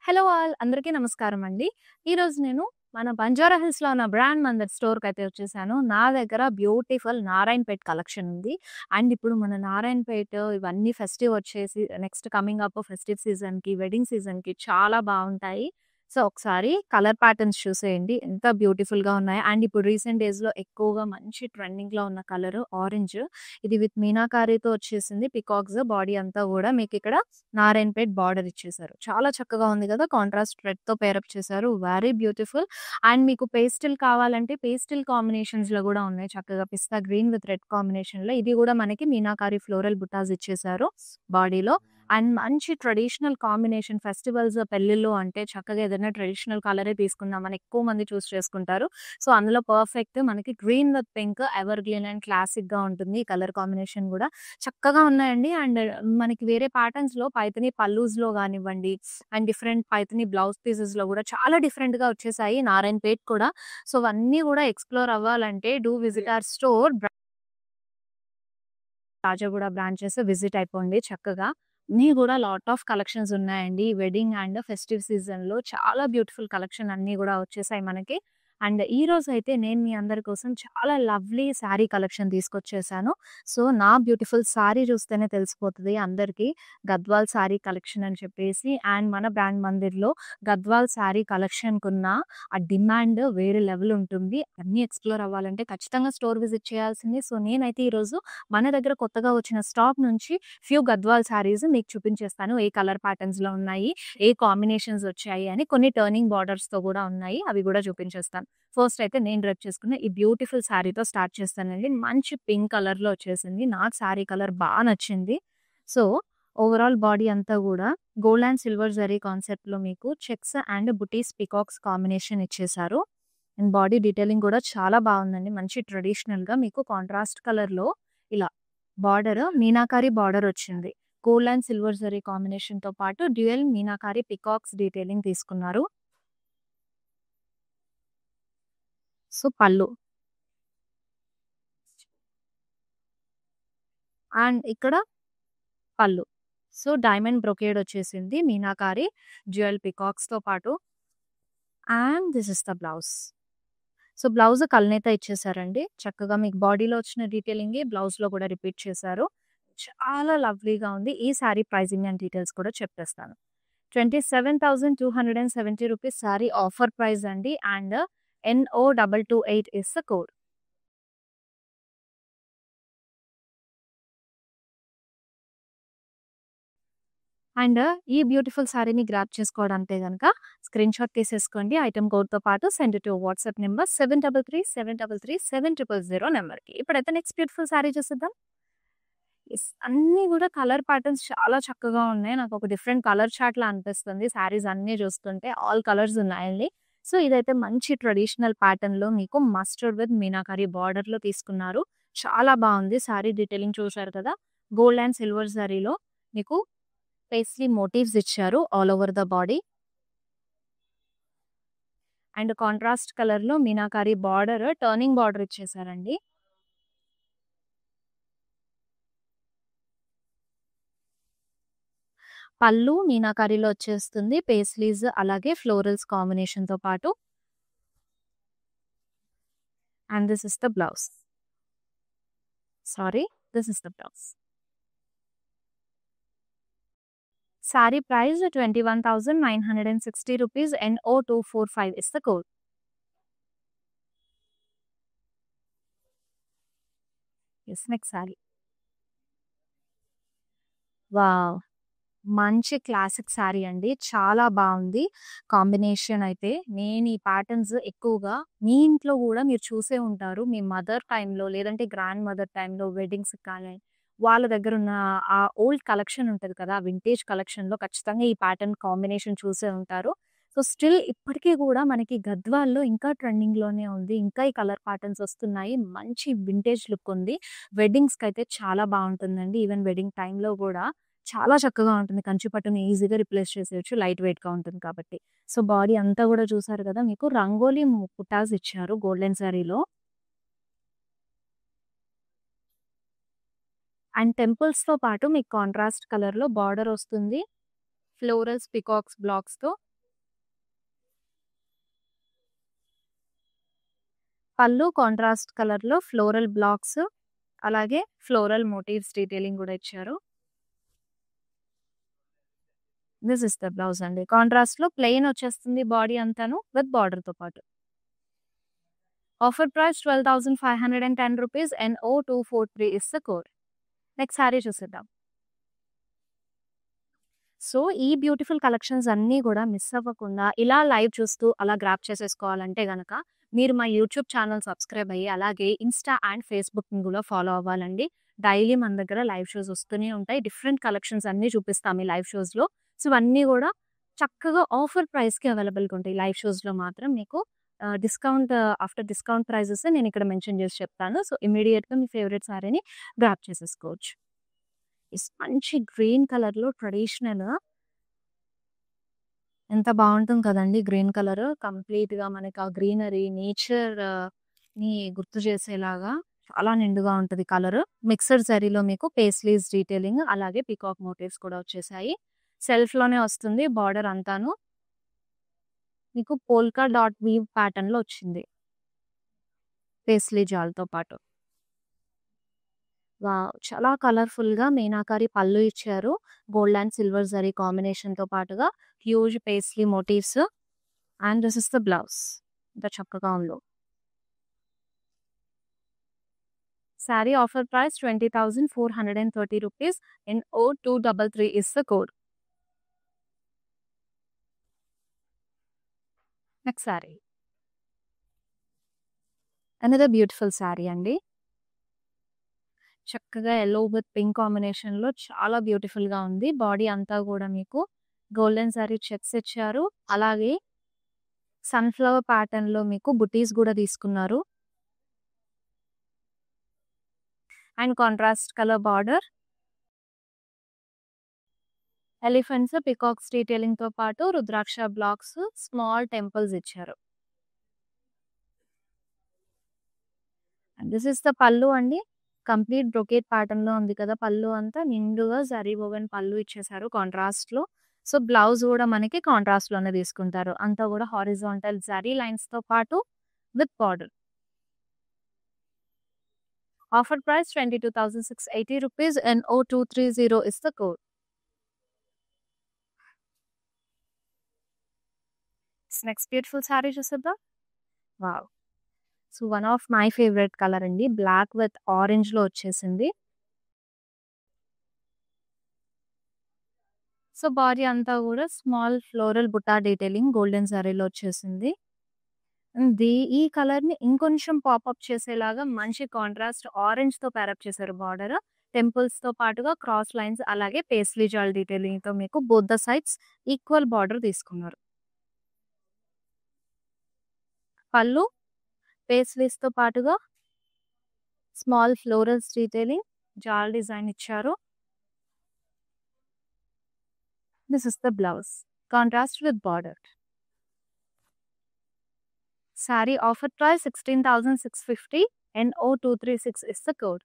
Hello all అందరికీ నమస్కారం అండి. ఈరోజు నేను మన బంజారా హిల్స్‌లో ఉన్న బ్రాండ్ మందిర్ స్టోర్‌కైతే వచ్చేసాను. నా దగ్గర బ్యూటిఫుల్ నారాయణపేట్ కలెక్షన్ ఉంది. అండ్ ఇప్పుడు మన నారాయణపేట్ ఇవన్నీ ఫెస్టివ్ వచ్చేసి నెక్స్ట్ కమింగ్ అప్ ఫెస్టివ్ సీజన్‌కి, వెడ్డింగ్ సీజన్‌కి చాలా బావుంటాయి. సో, ఒకసారి కలర్ ప్యాటర్న్స్ చూసేయండి. ఎంత బ్యూటిఫుల్‌గా ఉన్నాయో. అండ్ ఇప్పుడు రీసెంట్ డేస్‌లో ఎక్కువగా మంచి ట్రెండింగ్‌లో ఉన్న కలర్ ఆరెంజ్. ఇది విత్ మీనాకారీతో వచ్చేసింది. పికాక్స్ బాడీ అంతా గూడా మీకిక్కడ నారాయణపేట్ బార్డర్ ఇచ్చేసారు. చాలా చక్కగా ఉంది కదా! కాంట్రాస్ట్ థ్రెడ్‌తో పేరప్ చేశారు. Very beautiful. అండ్ మీకు పేస్టల్ కావాలంటే పేస్టల్ కాంబినేషన్స్‌లో గూడా ఉన్నాయి. చక్కగా పిస్తా గ్రీన్ విత్ రెడ్ కాంబినేషన్‌లో ఇది గూడా మనకి మీనాకారి ఫ్లోరల్ బుటాస్ ఇచ్చేసారు బాడీలో. అండ్ మంచి ట్రెడిషనల్ కాంబినేషన్ ఫెస్టివల్స్, పెళ్ళిళ్ళు అంటే చక్కగా ఏదైనా ట్రెడిషనల్ కలరే తీసుకుందామని ఎక్కువ మంది చూస్ చేసుకుంటారు. సో, అందులో పర్ఫెక్ట్ మనకి green with pink evergreen and క్లాసిక్‌గా ఉంటుంది. ఈ కలర్ కాంబినేషన్ గూడా చక్కగా ఉన్నాయండి. అండ్ మనకి వేరే ప్యాటర్న్స్‌లో పైథానీ పల్లూస్‌లో గానివ్వండి, అండ్ డిఫరెంట్ పైథానీ బ్లౌజ్ పీసెస్‌లో గూడా చాలా డిఫరెంట్‌గా వచ్చేసాయి. నారాయణపేట్ కూడా. సో, అవన్నీ గూడా ఎక్స్‌ప్లోర్ అవ్వాలంటే do visit our store Rajaguda branches visit అయిపోండి చక్కగా. అన్నీ గూడా లాట్ ఆఫ్ కలెక్షన్స్ ఉన్నాయండి. వెడ్డింగ్ అండ్ ఫెస్టివ్ సీజన్‌లో చాలా బ్యూటిఫుల్ కలెక్షన్ అన్నీ గూడా వచ్చేసాయి మనకి. అండ్ ఈరోజైతే నేను మీ అందరి కోసం చాలా లవ్లీ శారీ కలెక్షన్ తీసుకొచ్చేసాను. సో, నా బ్యూటిఫుల్ శారీ చూస్తేనే తెలిసిపోతది అందరికి. గద్వాల్ శారీ కలెక్షన్ అని చెప్పేసి అండ్ మన బ్రాండ్ మందిర్‌లో గద్వాల్ శారీ కలెక్షన్‌కున్న ఆ డిమాండ్ వేరే లెవెల్ ఉంటుంది. అన్నీ ఎక్స్‌ప్లోర్ అవ్వాలంటే ఖచ్చితంగా స్టోర్ విజిట్ చేయాల్సిందే. సో, నేనైతే ఈరోజు మన దగ్గర కొత్తగా వచ్చిన స్టాక్ నుంచి ఫ్యూ గద్వాల్ శారీస్ మీకు చూపించేస్తాను. ఏ కలర్ ప్యాటర్న్స్‌లో ఉన్నాయి, ఏ కాంబినేషన్స్ వచ్చాయి అని కొన్ని టర్నింగ్ బార్డర్స్‌తో గూడా ఉన్నాయి. అవి గూడా చూపించేస్తాను. ఫస్ట్ అయితే నేను డ్రెస్ చేసుకున్న ఈ బ్యూటిఫుల్ శారీతో స్టార్ట్ చేస్తానండి. మంచి పింక్ కలర్‌లో వచ్చేసింది. నాకు శారీ కలర్ నచ్చింది. సో, ఓవరాల్ బాడీ అంతా గూడా గోల్డ్ అండ్ సిల్వర్ జరీ కాన్సెప్ట్‌లో మీకు checks and buttis peacocks combination ఇచ్చేసారు. అండ్ బాడీ డీటెయిలింగ్ కూడా చాలా బావుందండి. మంచి ట్రెడిషనల్‌గా మీకు కాంట్రాస్ట్ కలర్‌లో ఇలా బార్డర్ మీనాకారి బార్డర్ వచ్చింది. గోల్డ్ అండ్ సిల్వర్ జరీ కాంబినేషన్‌తో పాటు డ్యూయల్ మీనాకారి పీకాక్స్ డీటెయిలింగ్ తీసుకున్నారు. సో, పళ్ళు. అండ్ ఇక్కడ పళ్ళు. సో, డైమండ్ బ్రొకేడ్ వచ్చేసింది. మీనాకారి డ్యూయల్ పీకాక్స్‌తో పాటు. And this is the blouse. So, blouse కల్నేత ఇచ్చేసారండి. చక్కగా మీకు బాడీలో వచ్చిన డీటెయిలింగే బ్లౌజ్‌లో కూడా రిపీట్ చేశారు. చాలా లవ్లీగా ఉంది. ఈ సారీ ప్రైజింగ్ అండ్ డీటెయిల్స్ కూడా చెప్పేస్తాను. 27,270 రూపీస్ సారీ ఆఫర్ ప్రైస్ అండి. And NO228 is the code. And ఈ బ్యూటిఫుల్ సారీని గ్రాబ్ చేసుకోవడంటే గనక స్క్రీన్‌షాట్ తీసేసుకోండి. ఐటెమ్ కోడ్‌తో పాటు సెండ్ టు వాట్సాప్ నంబర్ 7337337000 నంబర్‌కి. ఇప్పుడైతే నెక్స్ట్ బ్యూటిఫుల్ సారీ చూసేద్దాం. యెస్. అన్నీ గూడా కలర్ ప్యాటర్న్స్ చాలా చక్కగా ఉన్నాయి. నాకొక డిఫరెంట్ కలర్ చార్ట్‌లా అనిపిస్తుంది. శారీస్ అన్నీ చూస్తుంటే ఆల్ కలర్స్ ఉన్నాయండి. సో, ఇదైతే మంచి ట్రెడిషనల్ ప్యాటర్న్‌లో మీకు మస్టర్డ్ విత్ మీనాకరి బార్డర్‌లో తీసుకున్నారు. చాలా బావుంది. శారీ డీటెయిలింగ్ చూశారు కదా! గోల్డ్ అండ్ సిల్వర్ జరీలో మీకు పేస్లీ మోటివ్స్ ఇచ్చారు all over the body. And contrast కలర్‌లో మీనాకరి బార్డర్ టర్నింగ్ బార్డర్ ఇచ్చేసారండి. పళ్ళు మీనాకరిలో వచ్చేస్తుంది. పేస్లీస్ అలాగే ఫ్లోరల్స్ కాంబినేషన్‌తో పాటు. And this is the blouse. Sorry, this is the blouse. Sorry price 21,960 rupees. NO245 is the code. Yes. Next sorry. Wow! మంచి classic sorry అండి. చాలా బావుంది. కాంబినేషన్ అయితే నేను ఈ ప్యాటర్న్స్ ఎక్కువగా మీ ఇంట్లో గూడా మీరు చూసే ఉంటారు. మీ మదర్ టైమ్‌లో లేదంటే గ్రాండ్ మదర్ టైమ్‌లో వెడ్డింగ్స్‌కి కానీ వాళ్ళ దగ్గరున్న ఆ ఓల్డ్ కలెక్షన్ ఉంటది కదా! వింటేజ్ కలెక్షన్‌లో ఖచ్చితంగా ఈ ప్యాటర్న్ కాంబినేషన్ చూసే ఉంటారు. సో, స్టిల్ ఇప్పటికి గూడా మనకి గద్వాల్‌లో ఇంకా ట్రెండింగ్‌లోనే ఉంది. ఇంకా ఈ కలర్ ప్యాటర్న్స్ వస్తున్నాయి. మంచి వింటేజ్ లుక్ ఉంది. వెడ్డింగ్స్‌కైతే చాలా బావుంటుందండి. ఈవెన్ వెడ్డింగ్ టైమ్‌లో గూడా చాలా చక్కగా ఉంటుంది. కంచి పట్టుని ఈజీగా రిప్లేస్ చేసేయొచ్చు. లైట్ వెయిట్‌గా ఉంటుంది కాబట్టి. సో, బాడీ అంతా గూడా చూసారు కదా! మీకు రంగోలీ బుటాస్ ఇచ్చారు గోల్డెన్ సారీలో. అండ్ టెంపుల్స్‌తో పాటు మీకు కాంట్రాస్ట్ కలర్‌లో బార్డర్ వస్తుంది. ఫ్లోరల్స్, పీకాక్స్ బ్లాక్స్‌తో. పళ్ళు కాంట్రాస్ట్ కలర్‌లో ఫ్లోరల్ బ్లాక్స్, అలాగే ఫ్లోరల్ మోటివ్స్ డీటెయిలింగ్ గూడా ఇచ్చారు. దిస్ ఇస్ ద బ్లౌజ్ అండి. కాంట్రాస్ట్‌లో ప్లెయిన్ వచ్చేస్తుంది బాడీ అంతాను విత్ బార్డర్‌తో పాటు. Offer price ₹12,510 NO243 is the code. Next sorry చూసేద్దాం. సో, ఈ బ్యూటిఫుల్ కలెక్షన్స్ అన్నీ గూడా మిస్ అవ్వకుండా ఇలా లైవ్ చూస్తూ అలా గ్రాబ్ చేసేసుకోవాలంటే గనక మీరు మా యూట్యూబ్ ఛానల్ సబ్స్క్రైబ్ అయ్యి, అలాగే ఇన్‌స్టా అండ్ ఫేస్‌బుక్‌ని గూడా ఫాలో అవ్వాలండి. డైలీ మన దగ్గర లైవ్ షోస్ వస్తూనే ఉంటాయి. డిఫరెంట్ కలెక్షన్స్ అన్నీ చూపిస్తాం ఈ లైవ్ షోస్‌లో. సో, ఇవన్నీ గూడా చక్కగా ఆఫర్ ప్రైస్‌కి అవైలబుల్‌గా ఉంటాయి. లైవ్ షోస్‌లో మాత్రం మీకు డిస్కౌంట్ ఆఫ్టర్ డిస్కౌంట్ ప్రైజెస్ నేనిక్కడ మెన్షన్ చేసి చెప్తాను. సో, ఇమ్మీడియేట్‌గా మీ ఫేవరెట్ సారీని గ్రాబ్ చేసేసుకోవచ్చు. మంచి గ్రీన్ కలర్‌లో ట్రెడిషనల్ ఎంత బావుంటుంది కదండీ! Green colour. కంప్లీట్‌గా మనకి ఆ గ్రీనరీ, ని గుర్తు చేసేలాగా చాలా నిండుగా ఉంటది కలరు. మిక్స్డ్ జరీలో మీకు పేస్లీస్ డీటెయిలింగ్, అలాగే పీకాక్ మోటివ్స్ కూడా వచ్చేసాయి. సెల్ఫ్‌లోనే వస్తుంది బార్డర్ అంతాను. మీకు పోల్కా డాట్ వీవ్ ప్యాటర్న్‌లో వచ్చింది. పేస్లీ జాల్‌తో పాటు. వావ్! చాలా కలర్‌ఫుల్‌గా మీనాకారి పళ్ళు ఇచ్చారు. గోల్డ్ అండ్ సిల్వర్ జరీ కాంబినేషన్‌తో పాటుగా huge paisley motifs. And this is the blouse. ఎంత చక్కగా ఉందో. Saree offer price ₹20,430 NO233 is the code. Next saree. Another beautiful sorry అండి. చక్కగా యెల్లో విత్ పింక్ కాంబినేషన్‌లో చాలా బ్యూటిఫుల్‌గా ఉంది. బాడీ అంతా గూడా మీకు గోల్డెన్ సారీ చెక్స్ ఇచ్చారు. అలాగే సన్‌ఫ్లవర్ ప్యాటర్న్‌లో మీకు బుటీస్ గూడా తీసుకున్నారు. And contrast colour border. Elephants, peacocks డీటెయిలింగ్‌తో పాటు రుద్రాక్ష బ్లాక్స్, స్మాల్ టెంపుల్స్ ఇచ్చారు. And this is the pallu అండి. కంప్లీట్ బ్రొకేట్ ప్యాటర్న్‌లో ఉంది కదా! పల్లు అంతా నిండుగా జరీ వోవెన్ పల్లు ఇచ్చేసారు కాంట్రాస్ట్‌లో. సో, బ్లౌజ్ గూడా మనకి కాంట్రాస్ట్‌లోనే తీసుకుంటారు. అంతా గూడా హారిజాంటల్ జరీ లైన్స్‌తో పాటు with border. Offer price ₹22,680 NO230 is the code. Next beautiful sari చూసేద్దాం. Wow! So, one of my favourite colour అండి. బ్లాక్ విత్ ఆరెంజ్‌లో వచ్చేసింది. సో, బాడీ అంతా గూడా small floral butta detailing golden జరీలో వచ్చేసింది. ఈ కలర్‌ని ఇంకొంచెం పాపప్ చేసేలాగా మంచి కాంట్రాస్ట్ ఆరెంజ్‌తో పేరప్ చేశారు బార్డర్. టెంపుల్స్‌తో పాటుగా క్రాస్ లైన్స్, అలాగే పేస్లీ జాల్ డీటెయిలింగ్‌తో మీకు both the sides equal border తీసుకున్నారు. పళ్ళు పేస్లీస్‌తో పాటుగా స్మాల్ ఫ్లోరల్స్ డీటెయిలింగ్, జాల్ డిజైన్ ఇచ్చారు. This is the blouse. Contrast with border. Sorry offer price 16,650 NO236 is the code.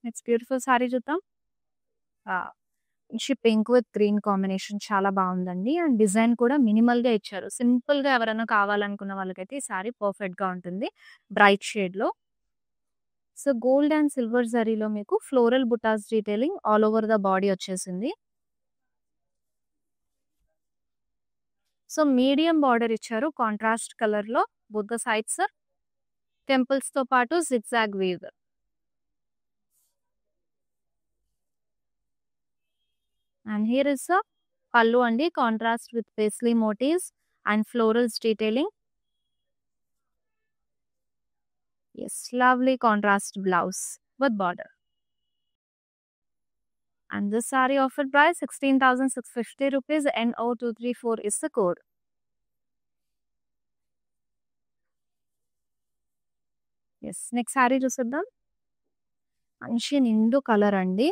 Next beautiful sorry చూద్దాం. మంచి పింక్ విత్ గ్రీన్ కాంబినేషన్ చాలా బావుందండి. అండ్ డిజైన్ కూడా మినిమల్‌గా ఇచ్చారు. సింపుల్‌గా ఎవరైనా కావాలనుకున్న వాళ్ళకైతే ఈ సారీ పర్ఫెక్ట్‌గా ఉంటుంది. బ్రైట్ షేడ్‌లో. సో, గోల్డ్ అండ్ సిల్వర్ జరీలో మీకు floral buttas detailing all over the body వచ్చేసింది. సో, మీడియం బార్డర్ ఇచ్చారు కాంట్రాస్ట్ కలర్‌లో బోత్ ద సైడ్స్. టెంపుల్స్‌తో పాటు zigzag weave. And here is the pallu అండి. Contrast with paisley motifs and florals detailing. Yes, lovely contrast blouse with border. And this saree offer price ₹16,650 NO234 is the code. Yes, next sorry చూసేద్దాం. మంచి నిండు colour అండి.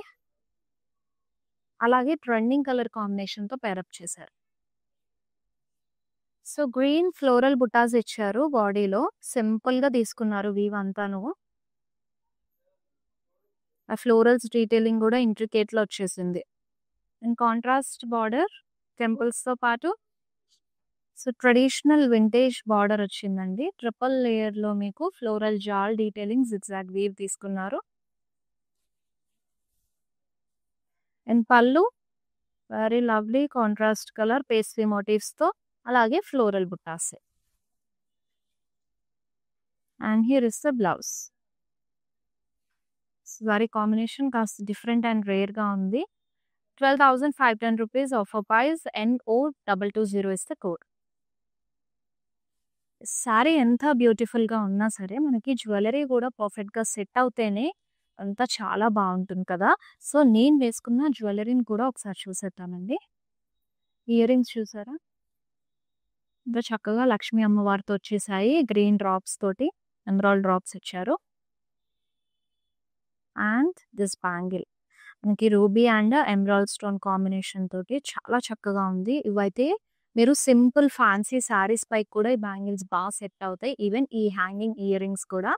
అలాగే trending colour కాంబినేషన్‌తో pair up చేశారు. So, green floral butas ఇచ్చారు బాడీలో. సింపుల్‌గా తీసుకున్నారు వీవ్ అంతాను. ఆ ఫ్లోరల్స్ డీటెయిలింగ్ గూడా ఇంట్రికేట్‌లో వచ్చేసింది. అండ్ కాంట్రాస్ట్ బార్డర్ టెంపుల్స్‌తో పాటు సో, ట్రెడిషనల్ వింటేజ్ బార్డర్ వచ్చిందండి. ట్రిపుల్ లేయర్‌లో మీకు floral jaal detailing zigzag weave తీసుకున్నారు. అండ్ పళ్ళు వెరీ లవ్లీ కాంట్రాస్ట్ కలర్ పేస్ట్రీ మోటివ్స్‌తో అలాగే ఫ్లోరల్ బుట్టాసే. And here is the blouse. Sari combination కాస్త డిఫరెంట్ అండ్ రేర్‌గా ఉంది. 12,510 rupees offer price NO220 is the code. Sari ఎంత బ్యూటిఫుల్‌గా ఉన్నా సరే, మనకి జ్యువెల్లరీ గూడా పర్ఫెక్ట్‌గా సెట్ అవుతేనే అంతా చాలా బావుంటుంది కదా! సో, నేను వేసుకున్న జ్యువెల్లరీని కూడా ఒకసారి చూసేద్దామండి. ఇయర్ రింగ్స్ చూసారా? ఎంత చక్కగా లక్ష్మీ అమ్మవారితో వచ్చేసాయి. గ్రీన్ డ్రాప్స్ తోటి ఎమరాల్డ్ డ్రాప్స్ ఇచ్చారు. అండ్ దిస్ బ్యాంగిల్ మనకి ruby and emerald stone combination తోటి చాలా చక్కగా ఉంది. ఇవైతే మీరు సింపుల్ ఫ్యాన్సీ శారీస్ పైకి కూడా ఈ బ్యాంగిల్స్ బాగా సెట్ అవుతాయి. ఈవెన్ ఈ హ్యాంగింగ్ ఇయర్ రింగ్స్ కూడా.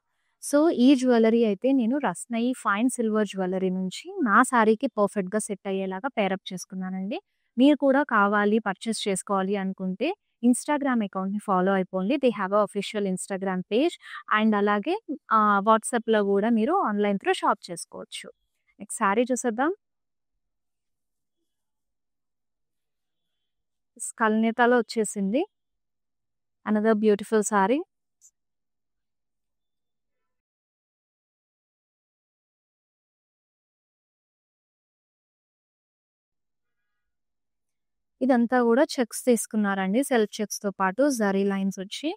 సో, ఈ జ్యువెల్లరీ అయితే నేను రస్నయి ఫైన్ సిల్వర్ జ్యువెల్లరీ నుంచి నా శారీకి పర్ఫెక్ట్‌గా సెట్ అయ్యేలాగా పేరప్ చేసుకున్నానండి. మీరు కూడా కావాలి, పర్చేస్ చేసుకోవాలి అనుకుంటే ఇన్‌స్టాగ్రామ్ అకౌంట్‌ని ఫాలో అయిపోండి. They have a official Instagram page and అలాగే వాట్సాప్‌లో గూడా మీరు ఆన్‌లైన్ త్రూ షాప్ చేసుకోవచ్చు. నెక్స్ట్ శారీ చూసేద్దాం. కల్నేతలో వచ్చేసింది. Another beautiful sari. ఇదంతా గూడా చెక్స్ తీసుకున్నారండి. సెల్ఫ్ చెక్స్‌తో పాటు జరీ లైన్స్ వచ్చి,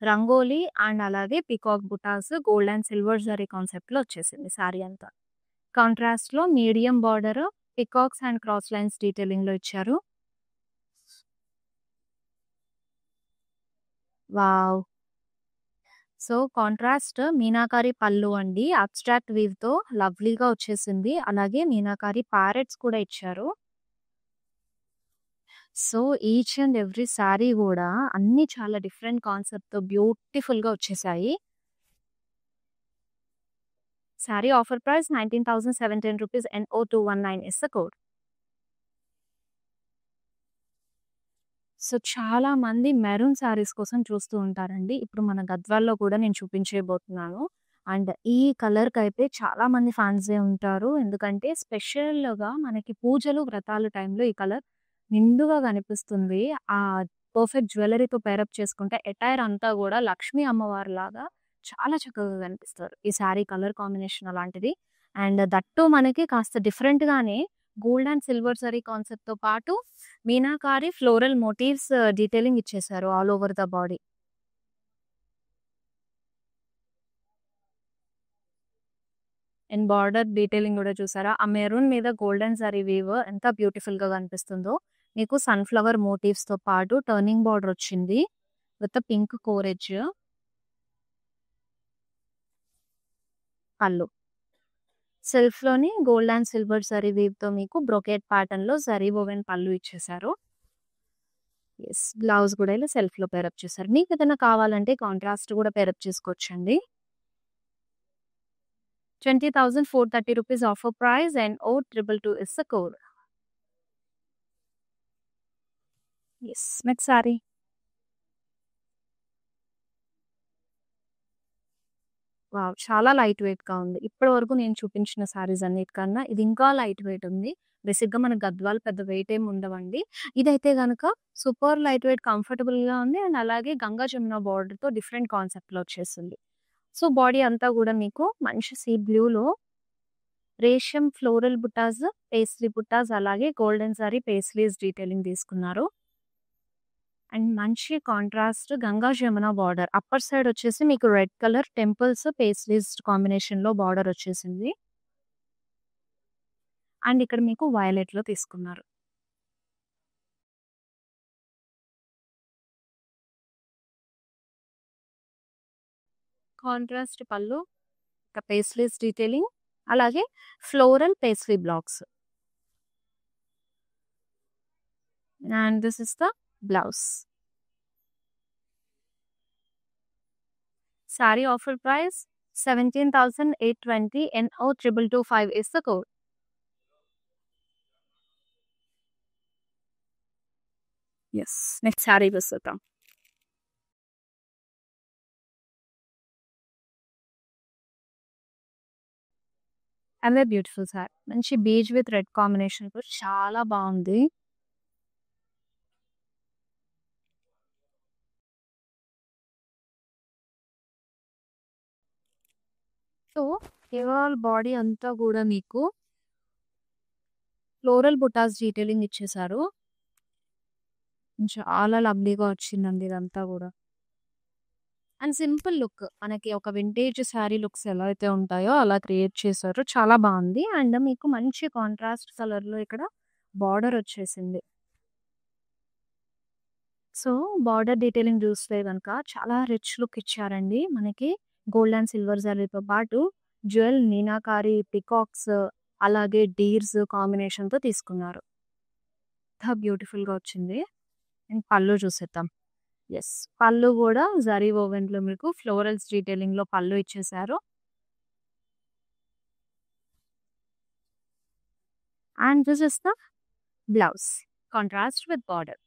రంగోలీ అండ్ అలాగే peacock buttas gold and silver zari కాన్సెప్ట్‌లో వచ్చేసింది శారీ అంతా. కాంట్రాస్ట్‌లో medium border, peacocks and cross lines డీటెయిలింగ్‌లో ఇచ్చారు. వావ్! సో, కాంట్రాస్ట్ మీనాకారి పళ్ళు అండి. అబ్స్ట్రాక్ట్ వీవ్‌తో లవ్లీగా వచ్చేసింది. అలాగే మీనాకారి ప్యారెట్స్ కూడా ఇచ్చారు. So, each and every sari గూడా అన్నీ చాలా డిఫరెంట్ కాన్సెప్ట్‌తో బ్యూటిఫుల్‌గా వచ్చేసాయి. Sari offer price 19,710 rupees NO219 is the code. So, చాలా మంది మెరూన్ శారీస్ కోసం చూస్తూ ఉంటారండి. ఇప్పుడు మన గద్వాల్లో కూడా నేను చూపించేయబోతున్నాను. అండ్ ఈ కలర్‌కైతే చాలా మంది ఫ్యాన్సే ఉంటారు. ఎందుకంటే స్పెషల్‌గా మనకి పూజలు, వ్రతాలు టైంలో ఈ కలర్ నిండుగా కనిపిస్తుంది. పర్ఫెక్ట్ జ్యువెల్లరీతో పేరప్ చేసుకుంటే ఎటైర్ అంతా గూడా లక్ష్మీ అమ్మవారిలాగా చాలా చక్కగా కనిపిస్తారు. ఈ శారీ కలర్ కాంబినేషన్ అలాంటిది. అండ్ దట్ టూ మనకి కాస్త డిఫరెంట్‌గానే గోల్డ్ అండ్ సిల్వర్ జరీ కాన్సెప్ట్‌తో పాటు మీనాకారి ఫ్లోరల్ మోటివ్స్ డీటెయిలింగ్ ఇచ్చేసారు all over the body. And border detailing గూడా చూసారా? ఆ మెరూన్ మీద గోల్డెన్ జరీ వీవ్ ఎంత బ్యూటిఫుల్‌గా కనిపిస్తుందో. మీకు సన్‌ఫ్లవర్ మోటివ్స్‌తో పాటు టర్నింగ్ బార్డర్ వచ్చింది. విత్ పింక్ కోర్ ఎడ్జ్ పళ్ళు. సెల్ఫ్‌లోని గోల్డ్ అండ్ సిల్వర్ జరీ వీవ్‌తో మీకు బ్రొకేట్ ప్యాటర్న్‌లో జరీ వోవెన్ పళ్ళు ఇచ్చేసారు. యెస్. బ్లౌజ్ గూడా ఇలా సెల్ఫ్‌లో పేరప్ చేశారు. మీకేదైనా కావాలంటే కాంట్రాస్ట్ గూడా పేరప్ చేసుకోవచ్చండి. 20,430 rupees offer price and NO222 is the code. Yes. Next sorry. Wow! చాలా లైట్ వెయిట్‌గా ఉంది. ఇప్పటి వరకు నేను చూపించిన సారీస్ అన్నిటికన్నా ఇది ఇంకా లైట్ వెయిట్ ఉంది. బేసిక్‌గా మన గద్వాల్ పెద్ద వెయిట్ ఏమి ఉండవండి. ఇదైతే గనక సూపర్ లైట్ వెయిట్ కంఫర్టబుల్‌గా ఉంది. అండ్ అలాగే గంగా జమున బార్డర్‌తో డిఫరెంట్ కాన్సెప్ట్‌లో వచ్చేసింది. సో, బాడీ అంతా గూడా మీకు మంచి సీ బ్లూలో రేషం ఫ్లోరల్ బుట్టాస్, పేస్ట్రీ బుట్టాస్ అలాగే గోల్డెన్ సారీ పేస్ట్రీస్ డీటెయిలింగ్ తీసుకున్నారు. అండ్ మంచి contrast Ganga Jamuna border. Upper side వచ్చేసి మీకు రెడ్ కలర్ టెంపుల్స్, పేస్ట్రీస్ కాంబినేషన్‌లో బార్డర్ వచ్చేసింది. అండ్ ఇక్కడ మీకు వయలెట్‌లో తీసుకున్నారు. కాంట్రాస్ట్ పళ్ళు, ఇంకా పేస్ట్రీస్ డీటెయిలింగ్ అలాగే floral pastry blocks. And this is the blouse. Saree offer price 17,820 NO2225 is the code. Yes. Next saree చూద్దాం. And beautiful sorry. మంచి బీజ్ విత్ రెడ్ కాంబినేషన్ కూడా చాలా బాగుంది. సో ఓవరాల్ బాడీ అంతా కూడా మీకు ఫ్లోరల్ బుటాస్ డీటెయిలింగ్ ఇచ్చేసారు. చాలా లవ్లీగా వచ్చిందండి ఇదంతా కూడా. అండ్ సింపుల్ లుక్, మనకి ఒక వింటేజ్ శారీ లుక్స్ ఎలా అయితే ఉంటాయో అలా క్రియేట్ చేశారు. చాలా బాగుంది. అండ్ మీకు మంచి కాంట్రాస్ట్ కలర్ లో ఇక్కడ బార్డర్ వచ్చేసింది. సో బార్డర్ డీటెయిలింగ్ చూస్తే కనుక చాలా రిచ్ లుక్ ఇచ్చారండి. మనకి గోల్డ్ అండ్ సిల్వర్ జరీతో పాటు జ్యువెల్ మీనాకారి పికాక్స్ అలాగే డీర్స్ కాంబినేషన్ తో తీసుకున్నారు. బ్యూటిఫుల్ గా వచ్చింది. అండ్ పళ్ళు చూసేద్దాం. ఎస్, పళ్ళు కూడా జరీ ఓవెన్ లో మీకు ఫ్లోరల్స్ డీటెయిలింగ్ లో పళ్ళు ఇచ్చేసారు. And this is the blouse contrast with border.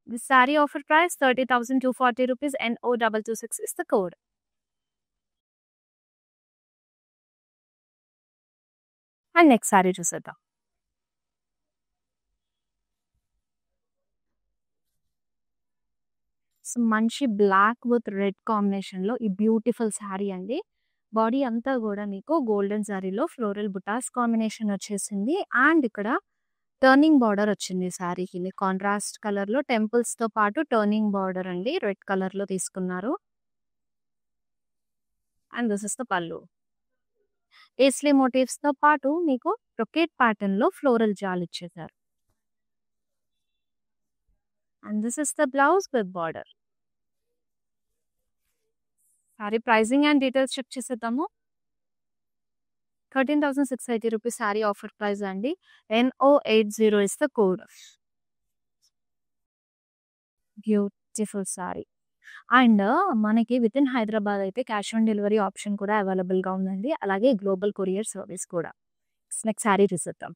This saree offer price 30,240 rupees NO226 is the code. And next saree చూసేద్దాం. సో మంచి బ్లాక్ విత్ రెడ్ కాంబినేషన్ లో ఈ బ్యూటిఫుల్ శారీ అండి. బాడీ అంతా కూడా మీకు గోల్డెన్ శారీలో ఫ్లోరల్ బుటాస్ కాంబినేషన్ వచ్చేసింది. అండ్ ఇక్కడ టర్నింగ్ బార్డర్ వచ్చింది శారీకి. కాంట్రాస్ట్ కలర్ లో టెంపుల్స్ తో పాటు టర్నింగ్ బార్డర్ అండి రెడ్ కలర్ లో తీసుకున్నారు. అండ్ దిస్ ఇస్ ద పళ్ళు. ఏస్లీ మోటివ్స్ తో పాటు మీకు రొకెట్ ప్యాటర్న్ లో ఫ్లోరల్ జాల్ ఇచ్చేసారు. And this is the blouse with border. Sari pricing and details check చేసేద్దాము. 13,680 రూపీస్ సారీ ఆఫర్ ప్రైస్ అండి. NO80 is the code. Beautiful sari. And మనకి విత్ ఇన్ హైదరాబాద్ అయితే క్యాష్ ఆన్ డెలివరీ ఆప్షన్ కూడా అవైలబుల్ గా ఉందండి. అలాగే గ్లోబల్ కొరియర్ సర్వీస్ కూడా. నెక్స్ట్ సారీ చూసేద్దాం.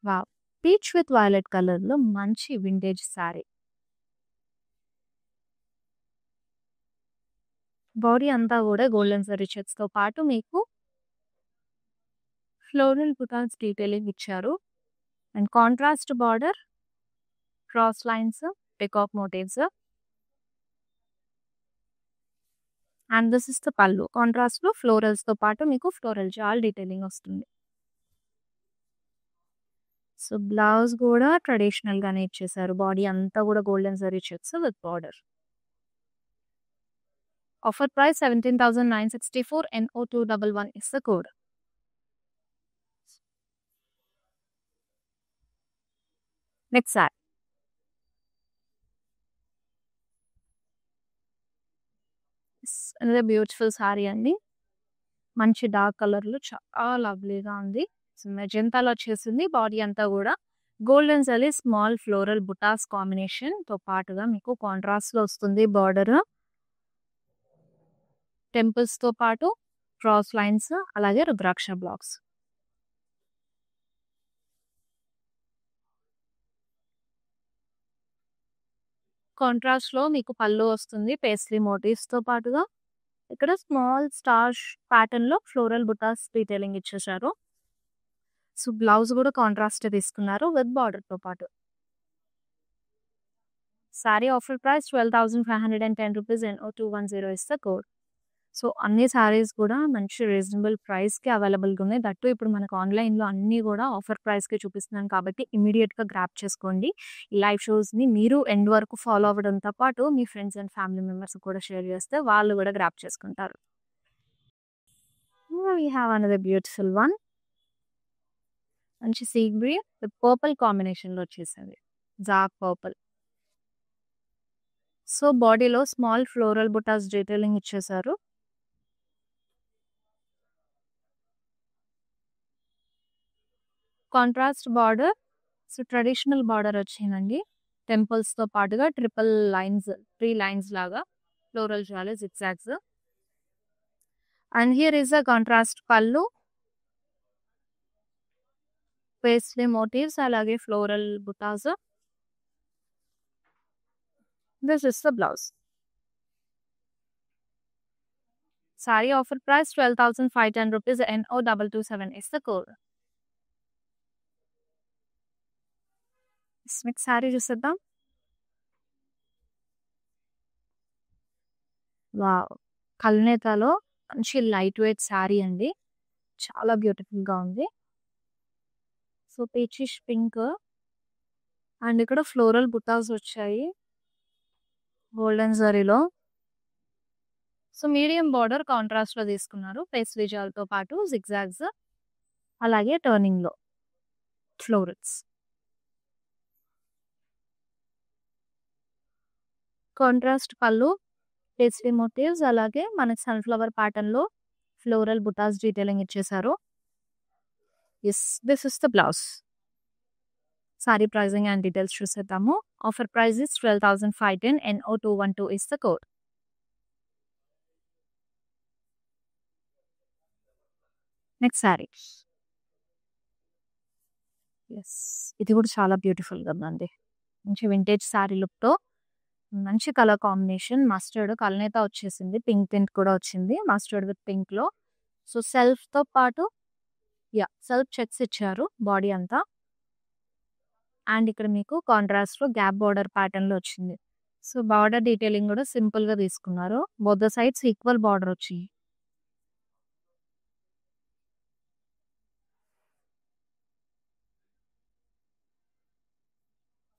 Wow, peach with violet colour లో మంచి వింటేజ్ సారీ. బాడీ అంతా కూడా గోల్డెన్ జరీ చెక్స్ తో పాటు మీకు ఫ్లోరల్ బుటాన్స్ డీటెయిలింగ్ ఇచ్చారు. And contrast border, cross lines, peacock motifs. And this is the pallu. Contrast లో ఫ్లోరల్స్ తో పాటు మీకు ఫ్లోరల్ జాల్ డీటెయిలింగ్ వస్తుంది. సో బ్లౌజ్ కూడా ట్రెడిషనల్ గానే ఇచ్చేసారు. బాడీ అంతా కూడా golden zari checks with border. Offer price 17,964 NO211 is the code. Next saree. Another beautiful saree అండి. మంచి డార్క్ కలర్ లో చాలా లవ్లీగా ఉంది. సో మెజెంటాలో వచ్చేసింది. బాడీ అంతా కూడా గోల్డెన్ జరీ స్మాల్ ఫ్లోరల్ బుటాస్ కాంబినేషన్ తో పాటుగా మీకు కాంట్రాస్ట్ లో వస్తుంది. బార్డర్, టెంపుల్స్ తో పాటు క్రాస్ లైన్స్, అలాగే రుద్రాక్ష బ్లాక్స్. కాంట్రాస్ట్ లో మీకు పళ్ళు వస్తుంది పేస్లీ మోటివ్స్ తో పాటుగా. ఇక్కడ స్మాల్ స్టార్ ప్యాటర్న్ లో ఫ్లోరల్ బుటాస్ డీటెయిలింగ్ ఇచ్చేసారు. సో బ్లౌజ్ కూడా కాంట్రాస్ట్ తీసుకున్నారు విత్ బార్డర్ తో పాటు. Sorry offer price 12,510 rupees NO210 is the code. So అన్ని సారీస్ కూడా మంచి రీజనబుల్ ప్రైస్ కి అవైలబుల్ గా ఉన్నాయి. దట్టు ఇప్పుడు మనకు ఆన్లైన్ లో అన్ని కూడా ఆఫర్ ప్రైస్ కి చూపిస్తున్నాను కాబట్టి ఇమీడియట్ గా గ్రాప్ చేసుకోండి. ఈ లైవ్ షోస్ ని మీరు ఎండ్ వరకు ఫాలో అవ్వడంతో పాటు మీ ఫ్రెండ్స్ అండ్ ఫ్యామిలీ మెంబర్స్ కూడా షేర్ చేస్తే వాళ్ళు కూడా గ్రాప్ చేసుకుంటారు. We have another beautiful one. మంచి sea green with purple combination లో వచ్చేసింది. Dark purple. సో బాడీలో స్మాల్ ఫ్లోరల్ బుటాస్ డీటెయిలింగ్ ఇచ్చేసారు. Contrast border. So traditional border వచ్చిందండి. టెంపుల్స్‌తో పాటుగా ట్రిపుల్ లైన్స్, 3 లైన్స్ లాగా floral jaali zigzags. And here is a contrast pallu, paisley motifs అలాగే floral butas. This is the blouse. Sorry offer price 12,510 rupees. NO227 is the code. Next sorry చూసేద్దాం. Wow! కల్నేతలో మంచి light weight saree అండి. చాలా బ్యూటిఫుల్‌గా ఉంది. So, peachish pink and ఇక్కడ floral butas వచ్చాయి గోల్డెన్ జరీలో. సో, మీడియం బార్డర్ కాంట్రాస్ట్‌లో తీసుకున్నారు. పేస్లీ జాల్‌తో పాటు జిగ్‌జాగ్స్ అలాగే టర్నింగ్‌లో florals. Contrast pallu, paisley motifs అలాగే మనకి సన్‌ఫ్లవర్ ప్యాటర్న్‌లో ఫ్లోరల్ బుటాస్ డీటెయిలింగ్ ఇచ్చేసారు. Yes, this is the blouse. Sari pricing and details చూసేద్దాము. Offer price is 12,510. NO212 is the code. Next sari. Yes, ఇది కూడా చాలా బ్యూటిఫుల్‌గా ఉందండి. మంచి వింటేజ్ సారీ లుక్‌తో మంచి కలర్ కాంబినేషన్ మస్టర్డ్ కల్నేత వచ్చేసింది. పింక్ టింట్ కూడా వచ్చింది. మస్టర్డ్ విత్ పింక్‌లో. సో, సెల్ఫ్‌తో పాటు సెల్ఫ్ చెక్స్ ఇచ్చారు బాడీ అంతా. అండ్ ఇక్కడ మీకు కాంట్రాస్ట్‌లో గ్యాప్ బార్డర్ ప్యాటర్న్‌లో వచ్చింది. సో, బార్డర్ డీటెయిలింగ్ కూడా సింపుల్‌గా తీసుకున్నారు. Both the sides equal border వచ్చింది.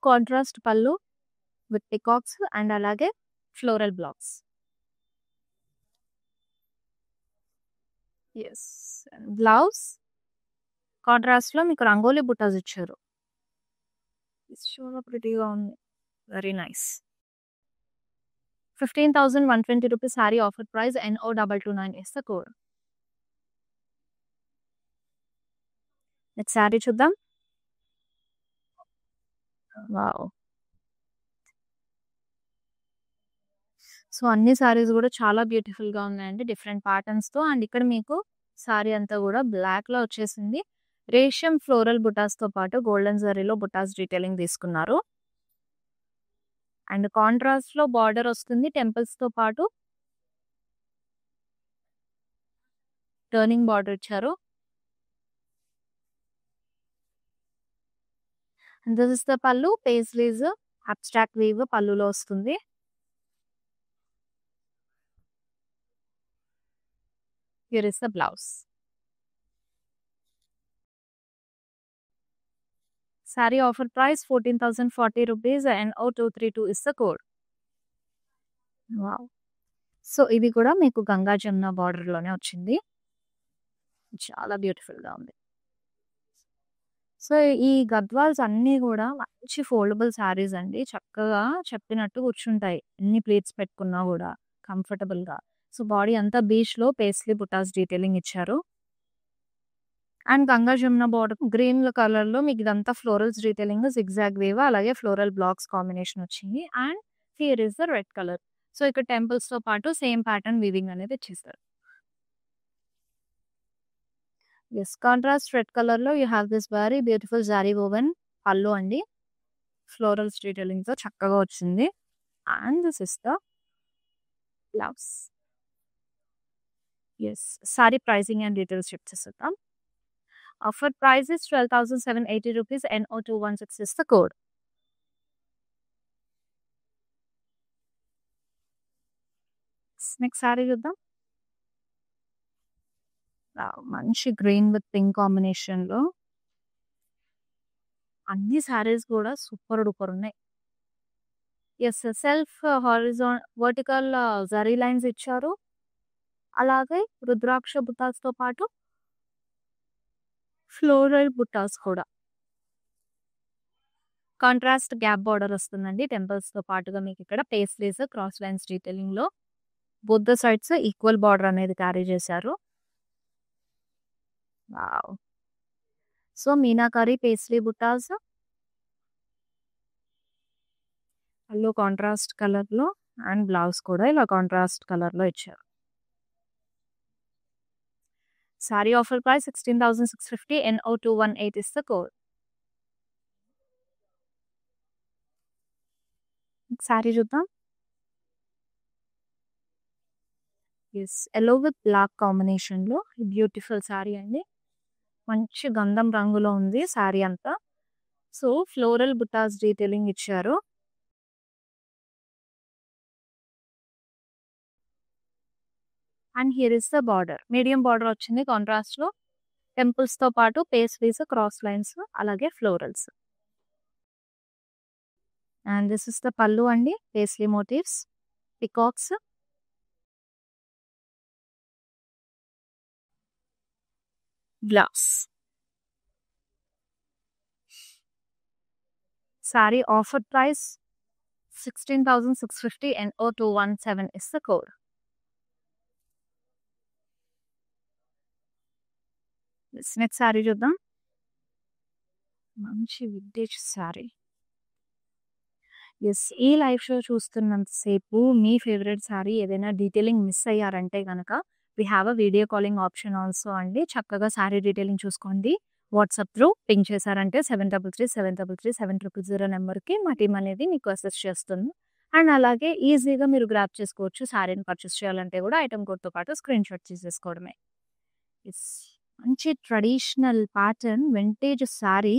కాంట్రాస్ట్ పళ్ళు విత్ పికాక్స్ అండ్ అలాగే ఫ్లోరల్ బ్లాక్స్. యెస్, బ్లౌజ్ కాంట్రాస్ట్‌లో మీకు రంగోలీ బుటాస్ ఇచ్చారు. చాలా ప్రిటీగా ఉంది. Very nice. 15,120 rupees sari offer price. NO229 is the code. Next sari చూద్దాం. వావ్! సో, అన్ని సారీస్ కూడా చాలా బ్యూటిఫుల్‌గా ఉన్నాయండి. డిఫరెంట్ ప్యాటర్న్స్‌తో. అండ్ ఇక్కడ మీకు సారీ అంతా కూడా బ్లాక్‌లో వచ్చేసింది. రేషియం ఫ్లోరల్ బుటాస్‌తో పాటు గోల్డెన్ జరీలో బుటాస్ డీటెయిలింగ్ తీసుకున్నారు. అండ్ కాంట్రాస్ట్‌లో బార్డర్ వస్తుంది. టెంపుల్స్‌తో పాటు టర్నింగ్ బార్డర్ ఇచ్చారు. అండ్ దిస్ ఇస్ ద పళ్ళు. పేస్లీస్ అబ్స్ట్రాక్ట్ వీవ్ పళ్ళులో వస్తుంది. Here is the blouse. Sorry offer price 14,040 rupees. NO232 is the code. Wow! So, ఇది కూడా మీకు గంగా జమున బార్డర్‌లోనే వచ్చింది. చాలా బ్యూటిఫుల్‌గా ఉంది. సో, ఈ గద్వాల్స్ అన్నీ కూడా మంచి ఫోల్డబుల్ సారీస్ అండి. చక్కగా చెప్పినట్టు కూర్చుంటాయి. ఎన్ని ప్లీట్స్ పెట్టుకున్నా కూడా కంఫర్టబుల్‌గా. సో, బాడీ అంతా బీచ్‌లో పేస్లీ బుటాస్ డీటెయిలింగ్ ఇచ్చారు. And Ganga Jamuna border green కలర్‌లో మీకు ఇదంతా ఫ్లోరల్స్ డీటెయిలింగ్ జిగ్‌జాగ్ వేవ్ అలాగే ఫ్లోరల్ బ్లాక్స్ కాంబినేషన్ వచ్చింది. And here is the red colour. So, ఇక్కడ టెంపుల్స్‌తో పాటు సేమ్ ప్యాటర్న్ వీవింగ్ అనేది ఇచ్చేసారు. యెస్, కాంట్రాస్ట్ రెడ్ కలర్‌లో you have this very beautiful zari woven pallu అండి. ఫ్లోరల్స్ డీటెయిలింగ్‌తో చక్కగా వచ్చింది. And this is the blouse. Yes, sari pricing and details check చేసేద్దాం. Offer price is 12,780 rupees. NO216 is the code. Next sari చూద్దాం. మంచి గ్రీన్ విత్ పింక్ కాంబినేషన్‌లో అన్ని సారీస్ కూడా సూపర్ డూపర్ ఉన్నాయి. Yes, self vertical zari lines ఇచ్చారు. అలాగే రుద్రాక్ష బుటాస్‌తో పాటు ఫ్లోరల్ బుటాస్ కూడా. కాంట్రాస్ట్ గ్యాప్ బార్డర్ వస్తుందండి. టెంపుల్స్‌తో పాటుగా మీకు ఇక్కడ పేస్లీస్ క్రాస్ లైన్స్ డీటెయిలింగ్‌లో both the sides equal border అనేది క్యారీ చేశారు. Wow! So, meenakari paisley butas pallu contrast కలర్‌లో అండ్ బ్లౌజ్ కూడా ఇలా కాంట్రాస్ట్ కలర్‌లో ఇచ్చారు. Sari offer price 16,650 NO218 is the code. Sari చూద్దాం. యెస్. యెల్లో విత్ బ్లాక్ కాంబినేషన్‌లో బ్యూటిఫుల్ సారీ అండి. మంచి గంధం రంగులో ఉంది సారీ అంతా. సో, ఫ్లోరల్ బుటాస్ డీటెయిలింగ్ ఇచ్చారు. And here is the border. Medium border వచ్చింది కాంట్రాస్ట్‌లో. టెంపుల్స్‌తో పాటు పేస్ట్రీస్, క్రాస్ లైన్స్ అలాగే florals. And this is the pallu అండి. Paisley motifs, peacocks. Blouse. Sorry offer price 16,650 NO217 is the code. Next sari చూద్దాం. మంచి వింటేజ్ సారీ. యెస్. ఈ లైవ్ షో చూస్తున్నంత సేపు మీ ఫేవరెట్ సారీ ఏదైనా డీటెయిలింగ్ మిస్ అయ్యారంటే గనక we have a video calling option also అండి. చక్కగా సారీ డీటెయిలింగ్ చూసుకోండి. వాట్సాప్ త్రూ పింగ్ చేశారంటే 7337337000 నెంబర్‌కి మా టీమ్ అనేది మీకు అసిస్ట్ చేస్తుంది. అండ్ అలాగే ఈజీగా మీరు గ్రాబ్ చేసుకోవచ్చు. సారీని పర్చేస్ చేయాలంటే కూడా ఐటెమ్ కోడ్‌తో పాటు స్క్రీన్‌షాట్ తీసేసుకోవడమే. యెస్. మంచి ట్రెడిషనల్ ప్యాటర్న్ వింటేజ్ సారీ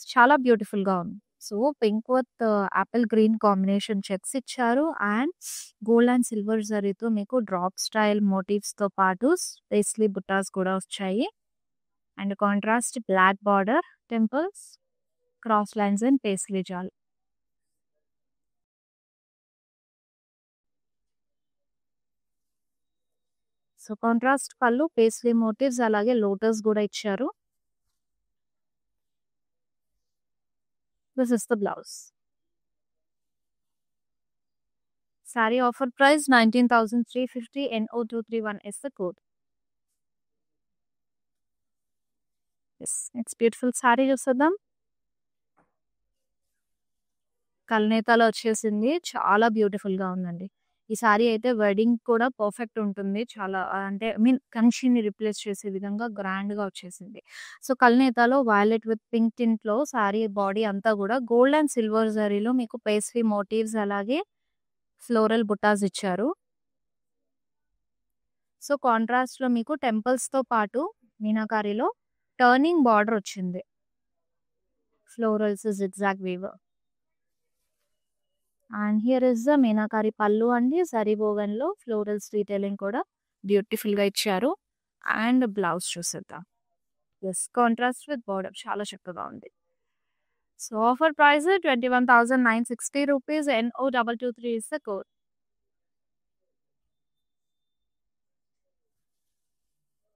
చాలా బ్యూటిఫుల్‌గా ఉంది. So, pink with Apple green combination checks ఇచ్చారు. అండ్ గోల్డ్ అండ్ సిల్వర్ జరీతో మీకు డ్రాప్ స్టైల్ మోటివ్స్‌తో పాటు పేస్లీ బుట్టాస్ కూడా వచ్చాయి. And contrast black border, temples, cross lines and paisley jaal. So, contrast pallu, paisley motifs అలాగే లోటస్ కూడా ఇచ్చారు. This is the blouse. Sorry offer price 19,350 NO231 is the code. Yes. Next beautiful sari చూసేద్దాం. కల్నేతాలో వచ్చేసింది. చాలా బ్యూటిఫుల్‌గా ఉందండి. ఈ సారీ అయితే వెడ్డింగ్ కూడా పర్ఫెక్ట్ ఉంటుంది. చాలా అంటే ఐ మీన్ కంచిని రిప్లేస్ చేసే విధంగా గ్రాండ్‌గా వచ్చేసింది. సో, కల్నేతాలో వయలెట్ విత్ పింక్ టింట్‌లో సారీ బాడీ అంతా కూడా గోల్డ్ అండ్ సిల్వర్ జరీలో మీకు పేస్ట్రీ మోటివ్స్ అలాగే ఫ్లోరల్ బుటాస్ ఇచ్చారు. సో, కాంట్రాస్ట్‌లో మీకు టెంపుల్స్‌తో పాటు మీనాకారిలో టర్నింగ్ బార్డర్ వచ్చింది. Florals zigzag weave. And here is the meenakari pallu అండి. జరీ వోవెన్‌లో ఫ్లోరల్స్ డీటెయిలింగ్ కూడా బ్యూటిఫుల్‌గా ఇచ్చారు. అండ్ బ్లౌజ్ చూసేద్దాం. యెస్. కాంట్రాస్ట్ విత్ బార్డర్ చాలా చక్కగా ఉంది. So, offer price 21,960 rupees. NO223 is the code.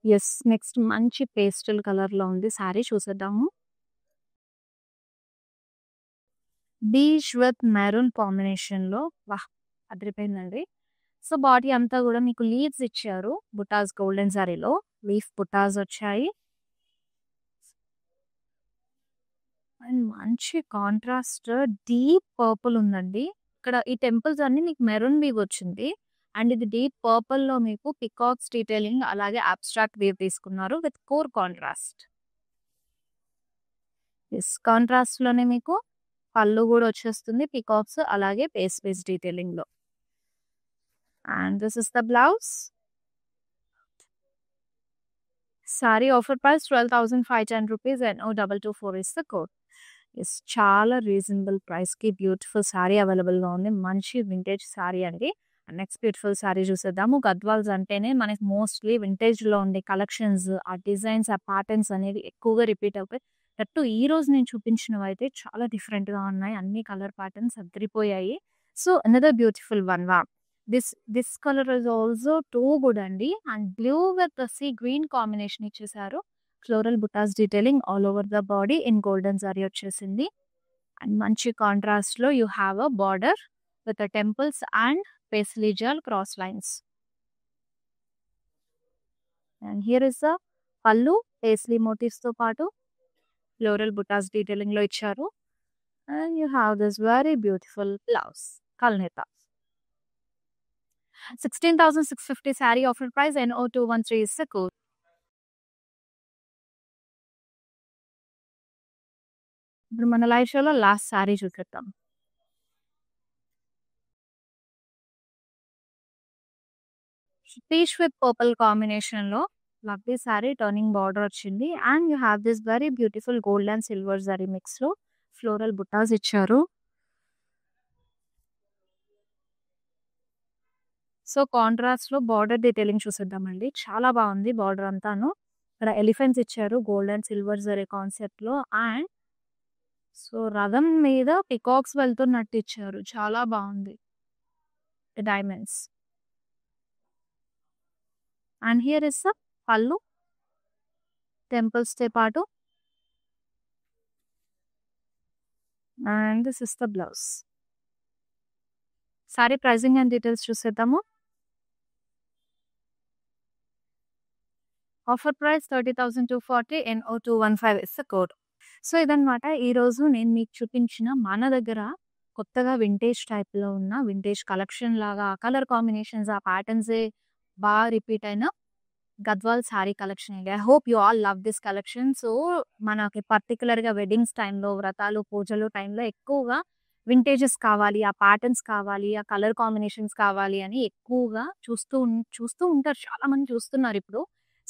Yes. Next మంచి పేస్టల్ కలర్‌లో ఉంది సారీ చూసేద్దాము. బీచ్ విత్ మెరూన్ కాంబినేషన్‌లో వాహ్! అదిరిపోయిందండి. సో, బాడీ అంతా కూడా మీకు లీవ్స్ ఇచ్చారు. బుటాస్ గోల్డెన్ జరీలో లీఫ్ బుటాస్ వచ్చాయి. అండ్ మంచి కాంట్రాస్ట్ డీప్ పర్పుల్ ఉందండి. ఇక్కడ ఈ టెంపుల్స్ అన్నీ మీకు మెరూన్ వీవ్ వచ్చింది. అండ్ ఇది డీప్ పర్పుల్‌లో మీకు పికాక్స్ డీటెయిలింగ్ అలాగే అబ్స్ట్రాక్ట్ వీవ్ తీసుకున్నారు విత్ కోర్ కాంట్రాస్ట్. యెస్. కాంట్రాస్ట్‌లోనే మీకు పళ్ళు కూడా వచ్చేస్తుంది. పికాక్స్ అలాగే పేస్ డీటెయిలింగ్‌లో. And this is the blouse. Sorry offer price 12,510 rupees. NO224 is the code. Yes. చాలా రీజనబుల్ ప్రైస్‌కి బ్యూటిఫుల్ సారీ అవైలబుల్‌గా ఉంది. మంచి వింటేజ్ సారీ అండి. నెక్స్ట్ బ్యూటిఫుల్ సారీ చూసేద్దాము. గద్వాల్స్ అంటేనే మనకి మోస్ట్‌లీ వింటేజ్‌లో ఉండే కలెక్షన్స్, ఆ డిజైన్స్, ఆ ప్యాటర్న్స్ అనేవి ఎక్కువగా రిపీట్ అవుతాయి. దట్టు ఈ రోజు నేను చూపించినవైతే చాలా డిఫరెంట్‌గా ఉన్నాయి. అన్ని కలర్ ప్యాటర్న్స్ అదిరిపోయాయి. So, another beautiful one this colour is also too good అండి. And blue with sea green combination ఇచ్చేసారు. Floral buttas detailing all over the body in golden zari వచ్చేసింది. అండ్ మంచి కాంట్రాస్ట్‌లో you have a border with temples and paisley jaal cross lines. And here is the pallu paisley మోటివ్స్‌తో పాటు floral బుటాస్ డీటెయిలింగ్‌లో ఇచ్చారు. And you have this very beautiful blouse. Kalneta. 16,650 saree offer price and 0213 is the code. ఇప్పుడు మన live షోలో last sari చూపిద్దాం. Peach with purple కాంబినేషన్లో lovely sari turning border వచ్చింది. And you have this very beautiful gold and silver zari మిక్స్లో floral buttas ఇచ్చారు. So కాంట్రాస్ట్లో border detailing చూసిద్దామండి. చాలా బాగుంది బార్డర్ అంతాను. ఇక్కడ ఎలిఫెంట్స్ ఇచ్చారు గోల్డ్ అండ్ సిల్వర్ జరీ కాన్సెప్ట్లో. అండ్ సో రథం మీద పికాక్స్ వెళ్తున్నట్టు ఇచ్చారు. చాలా బాగుంది diamonds. And here is the pallu టెంపుల్స్తో పాటు. And this is the blouse. Sari pricing and details చూసేద్దాము. Offer price 30,240 and 0215 is the code. So ఇదన్నమాట ఈరోజు నేను మీకు చూపించిన మన దగ్గర కొత్తగా వింటేజ్ టైప్లో ఉన్న వింటేజ్ కలెక్షన్ లాగా ఆ కలర్ కాంబినేషన్స్ ఆ ప్యాటర్న్సే బాగా రిపీట్ అయిన గద్వాల్ శారీ కలెక్షన్ అండి. I hope you all love this collection. So మనకి పర్టికులర్గా వెడ్డింగ్స్ టైంలో వ్రతాలు పూజలు టైంలో ఎక్కువగా వింటేజెస్ కావాలి, ఆ ప్యాటర్న్స్ కావాలి, ఆ కలర్ కాంబినేషన్స్ కావాలి అని ఎక్కువగా చూస్తూ ఉంటారు. చాలా మంది చూస్తున్నారు ఇప్పుడు.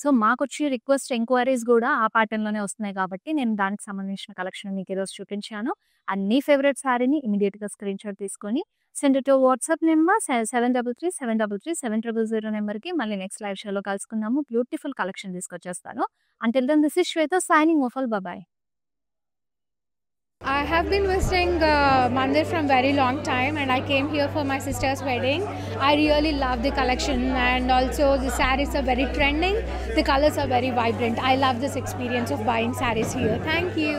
సో మాకొచ్చే రిక్వెస్ట్ ఎంక్వైరీస్ కూడా ఆ ప్యాటర్న్లోనే వస్తున్నాయి కాబట్టి నేను దానికి సంబంధించిన కలెక్షన్ మీకు ఈరోజు చూపించాను. అండ్ మీ ఫేవరెట్ శారీని ఇమీడియట్గా స్క్రీన్ షాట్ తీసుకొని సెండ్ టు వాట్సాప్ నెంబర్ 7337337000 నెంబర్కి. మళ్ళీ నెక్స్ట్ లైవ్ షోలో కలుసుకుందాము. బ్యూటిఫుల్ కలెక్షన్ తీసుకొచ్చేస్తాను. Until then, this is Shweta signing off. Bye-bye. I have been visiting Mandir from very long time, and I came here for my sister's wedding. I really love the collection, and also the sarees are very trending. The colors are very vibrant. I love this experience of buying sarees here. Thank you.